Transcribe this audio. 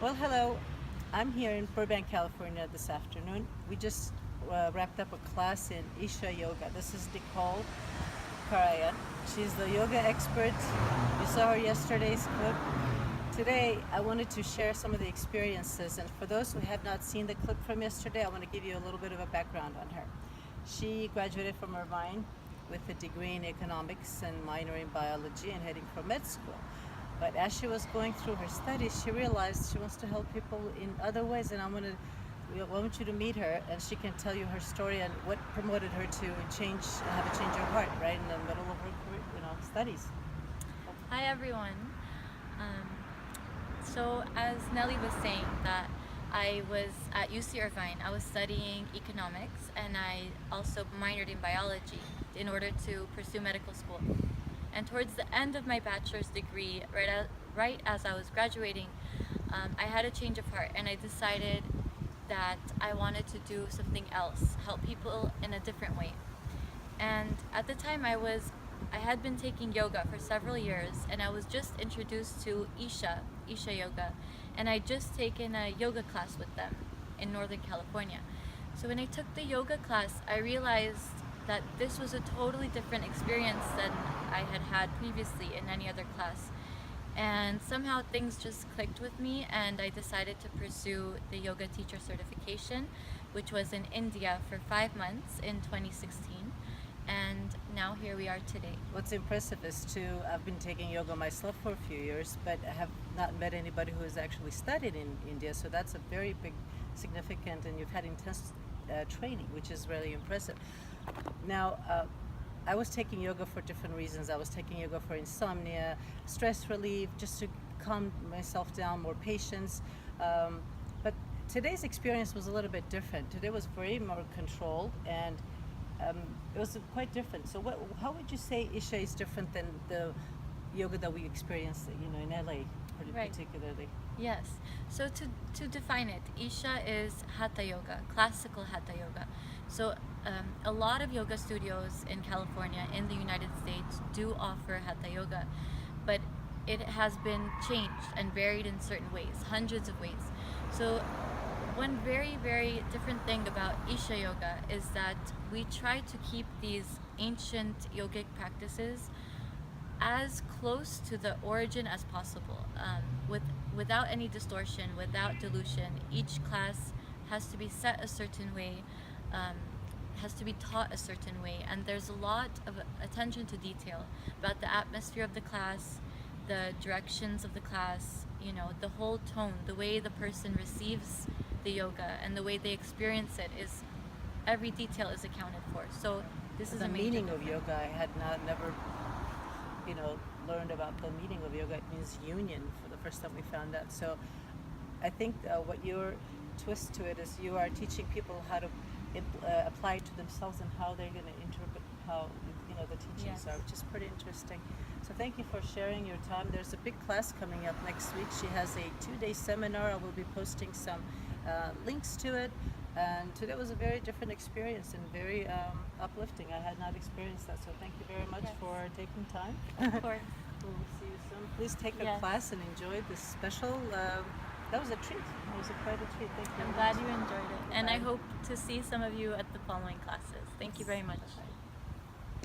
Well, hello. I'm here in Burbank, California this afternoon. We just wrapped up a class in Isha Yoga. This is Nicole Karayan. She's the yoga expert. You saw her yesterday's clip. Today, I wanted to share some of the experiences, and for those who have not seen the clip from yesterday, I want to give you a little bit of a background on her. She graduated from Irvine with a degree in economics and minor in biology and heading for med school. But as she was going through her studies, she realized she wants to help people in other ways, and I want you to meet her, and she can tell you her story and what promoted her to have a change of heart, right in the middle of her career, studies. Hi everyone. Um, so as Nelly was saying that I was at UC Irvine, I was studying economics and I also minored in biology in order to pursue medical school. And towards the end of my bachelor's degree, right as I was graduating, I had a change of heart and I decided that I wanted to do something else, help people in a different way. And at the time I had been taking yoga for several years and I was just introduced to Isha Yoga, and I just taken a yoga class with them in Northern California. So when I took the yoga class, I realized that this was a totally different experience than I had had previously in any other class. And somehow things just clicked with me and I decided to pursue the yoga teacher certification, which was in India for 5 months in 2016. And now here we are today. What's impressive is I've been taking yoga myself for a few years, but I have not met anybody who has actually studied in India. So that's a very big, significant, and you've had intense training, which is really impressive. Now, I was taking yoga for different reasons. I was taking yoga for insomnia, stress relief, just to calm myself down, more patience. But today's experience was a little bit different. Today was very more controlled, and it was quite different. So, how would you say Isha is different than the yoga that we experienced, in LA, Right. particularly? Yes. So to define it, Isha is Hatha Yoga, classical Hatha Yoga. So a lot of yoga studios in California, in the United States, do offer Hatha Yoga, but it has been changed and varied in certain ways, hundreds of ways. So one very, very different thing about Isha Yoga is that we try to keep these ancient yogic practices as close to the origin as possible, without any distortion, without dilution. Each class has to be set a certain way, um, has to be taught a certain way, and there's a lot of attention to detail about the atmosphere of the class, the directions of the class, the whole tone, the way the person receives the yoga, and the way they experience it is every detail is accounted for. So this is The a major meaning of difference. yoga, I had never, learned about the meaning of yoga. It means union for the first time we found out. So I think what your twist to it is you are teaching people how to apply it to themselves and how they're going to interpret how the teachings Yes. are, which is pretty interesting. So thank you for sharing your time. There's a big class coming up next week. She has a 2-day seminar. I will be posting some links to it. And today was a very different experience and very uplifting. I had not experienced that, so thank you very much Yes. for taking time. Of course. We'll see you soon. Please take a Yes. class and enjoy this special. That was a treat. That was quite a treat. Thank you. I'm very glad much. you enjoyed it. And I Bye. hope to see some of you at the following classes. Thank you very much. Bye-bye.